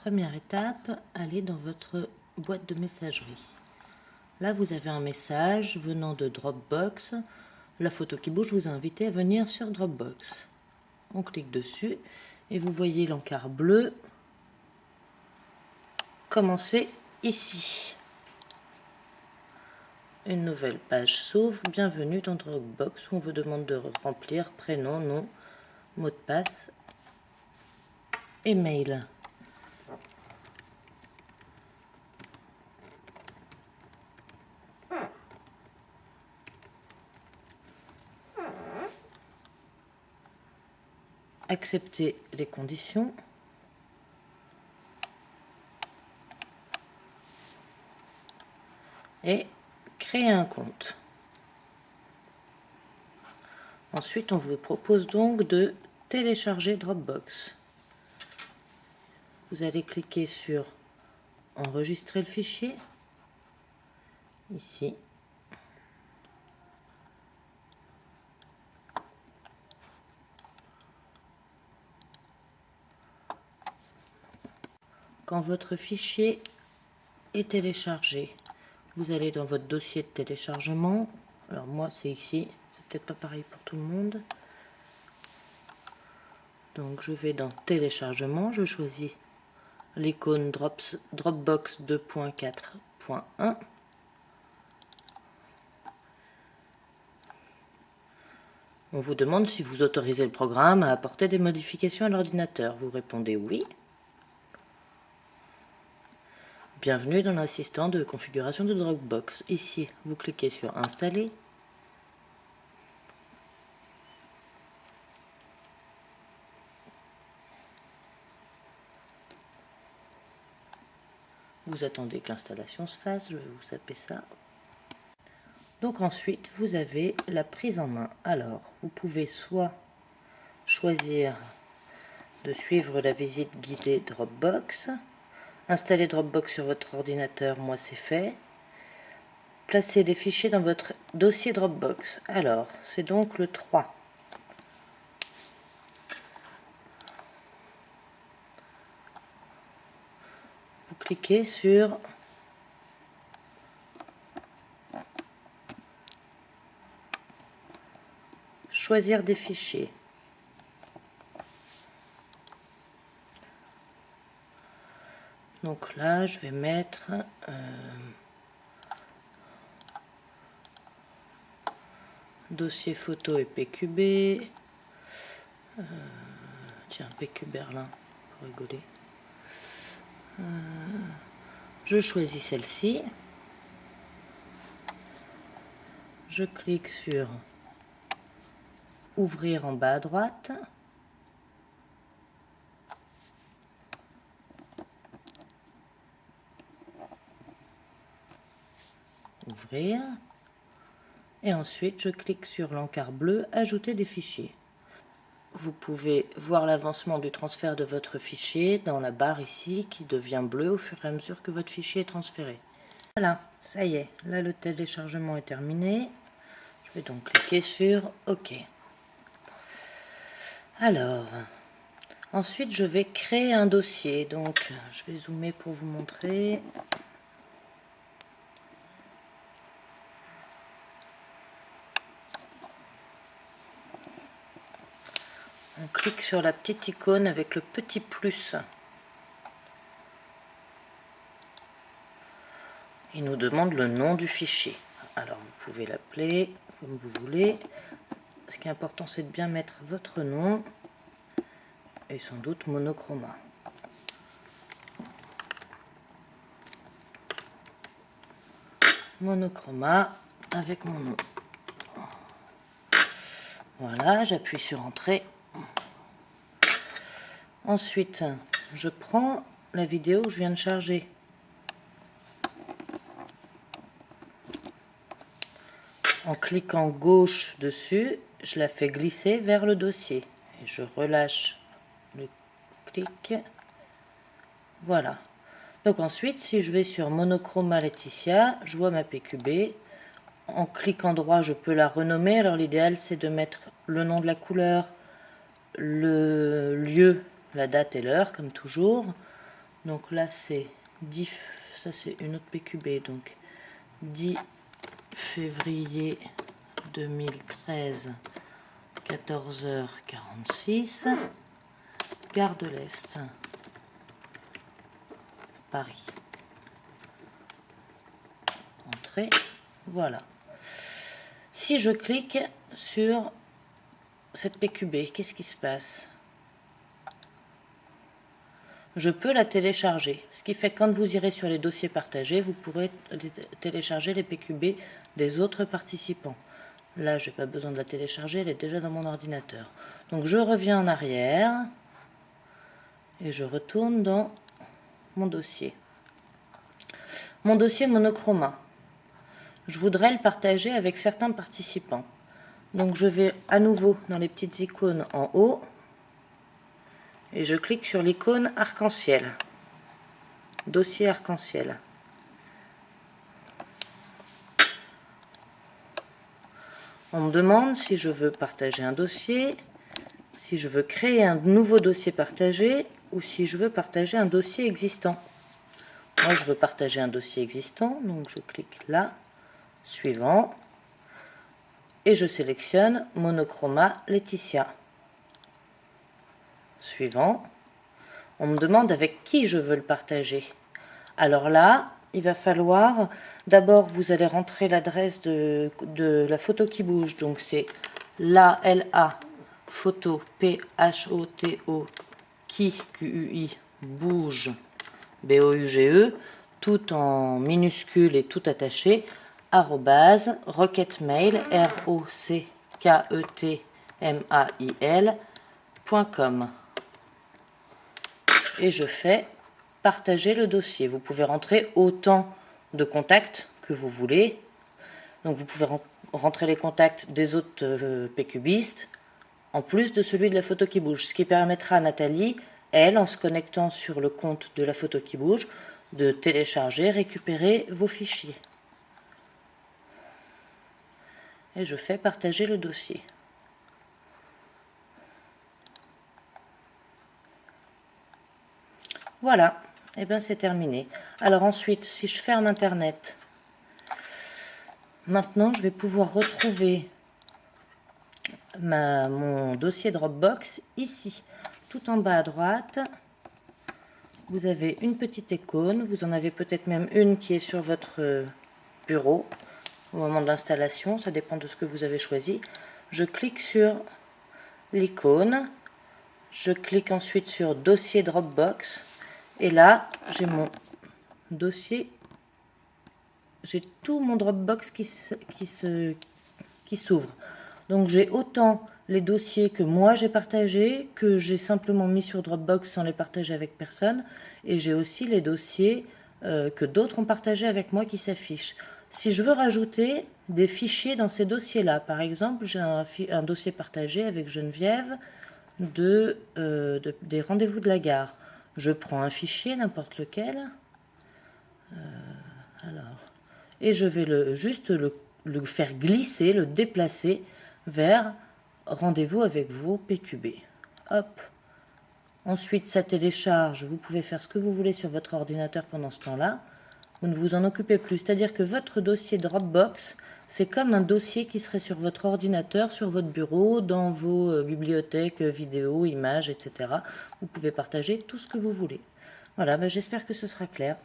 Première étape, allez dans votre boîte de messagerie. Là, vous avez un message venant de Dropbox. La photo qui bouge vous a invité à venir sur Dropbox. On clique dessus et vous voyez l'encart bleu commencer ici. Une nouvelle page s'ouvre. Bienvenue dans Dropbox où on vous demande de remplir prénom, nom, mot de passe et mail. Accepter les conditions. Et créer un compte. Ensuite, on vous propose donc de télécharger Dropbox. Vous allez cliquer sur enregistrer le fichier, ici. Quand votre fichier est téléchargé, vous allez dans votre dossier de téléchargement. Alors moi c'est ici, c'est peut-être pas pareil pour tout le monde. Donc je vais dans téléchargement, je choisis l'icône Dropbox 2.4.1. On vous demande si vous autorisez le programme à apporter des modifications à l'ordinateur. Vous répondez oui. Bienvenue dans l'assistant de configuration de Dropbox. Ici, vous cliquez sur Installer. Vous attendez que l'installation se fasse, je vais vous taper ça. Donc ensuite, vous avez la prise en main. Alors, vous pouvez soit choisir de suivre la visite guidée Dropbox, installer Dropbox sur votre ordinateur, moi c'est fait. Placez les fichiers dans votre dossier Dropbox. Alors, c'est donc le 3. Vous cliquez sur choisir des fichiers. Donc là, je vais mettre dossier photo et PQB. Tiens, PQ Berlin, pour rigoler. Je choisis celle-ci. Je clique sur ouvrir en bas à droite. Ouvrir. Et ensuite, je clique sur l'encart bleu ajouter des fichiers. Vous pouvez voir l'avancement du transfert de votre fichier dans la barre ici qui devient bleue au fur et à mesure que votre fichier est transféré. Voilà, ça y est, là le téléchargement est terminé. Je vais donc cliquer sur OK. Alors, ensuite je vais créer un dossier. Donc, je vais zoomer pour vous montrer. On clique sur la petite icône avec le petit plus. Il nous demande le nom du fichier. Alors vous pouvez l'appeler comme vous voulez. Ce qui est important, c'est de bien mettre votre nom et sans doute monochroma. Monochroma avec mon nom. Voilà, j'appuie sur Entrée. Ensuite, je prends la vidéo que je viens de charger. En cliquant gauche dessus, je la fais glisser vers le dossier. Et je relâche le clic. Voilà. Donc ensuite, si je vais sur Monochroma Laetitia, je vois ma PQB. En cliquant droit, je peux la renommer. Alors l'idéal, c'est de mettre le nom de la couleur, le lieu, la date et l'heure, comme toujours. Donc là c'est 10, ça c'est une autre PQB, donc 10 février 2013, 14h46, Gare de l'Est, Paris. Entrée, voilà. Si je clique sur cette PQB, qu'est-ce qui se passe? Je peux la télécharger, ce qui fait que quand vous irez sur les dossiers partagés, vous pourrez télécharger les PQB des autres participants. Là, je n'ai pas besoin de la télécharger, elle est déjà dans mon ordinateur. Donc je reviens en arrière et je retourne dans mon dossier. Mon dossier monochroma. Je voudrais le partager avec certains participants. Donc je vais à nouveau dans les petites icônes en haut et je clique sur l'icône arc-en-ciel. Dossier arc-en-ciel. On me demande si je veux partager un dossier, si je veux créer un nouveau dossier partagé ou si je veux partager un dossier existant. Moi, je veux partager un dossier existant, donc je clique là, suivant, et je sélectionne Monochroma Laetitia. Suivant. On me demande avec qui je veux le partager. Alors là, il va falloir, d'abord vous allez rentrer l'adresse de la photo qui bouge, donc c'est LA photo PHOTO qui QUI bouge BOUGE, tout en minuscule et tout attaché, arrobase rocketmail ROCKETMAIL.com. Et je fais partager le dossier. Vous pouvez rentrer autant de contacts que vous voulez. Donc vous pouvez rentrer les contacts des autres PQBistes en plus de celui de la photo qui bouge. Ce qui permettra à Nathalie, elle, en se connectant sur le compte de la photo qui bouge, de télécharger, récupérer vos fichiers. Et je fais partager le dossier. Voilà, et bien c'est terminé. Alors ensuite, si je ferme Internet, maintenant je vais pouvoir retrouver mon dossier Dropbox ici. Tout en bas à droite, vous avez une petite icône. Vous en avez peut-être même une qui est sur votre bureau au moment de l'installation. Ça dépend de ce que vous avez choisi. Je clique sur l'icône. Je clique ensuite sur Dossier Dropbox. Et là, j'ai mon dossier, j'ai tout mon Dropbox qui s'ouvre. Donc j'ai autant les dossiers que moi j'ai partagés, que j'ai simplement mis sur Dropbox sans les partager avec personne. Et j'ai aussi les dossiers que d'autres ont partagés avec moi qui s'affichent. Si je veux rajouter des fichiers dans ces dossiers-là, par exemple, j'ai un dossier partagé avec Geneviève des rendez-vous de la gare. Je prends un fichier, n'importe lequel, et je vais juste le faire glisser, le déplacer vers rendez-vous avec vous, PQB. Hop. Ensuite, ça télécharge. Vous pouvez faire ce que vous voulez sur votre ordinateur pendant ce temps-là. Vous ne vous en occupez plus. C'est-à-dire que votre dossier Dropbox, c'est comme un dossier qui serait sur votre ordinateur, sur votre bureau, dans vos bibliothèques, vidéos, images, etc. Vous pouvez partager tout ce que vous voulez. Voilà, ben j'espère que ce sera clair.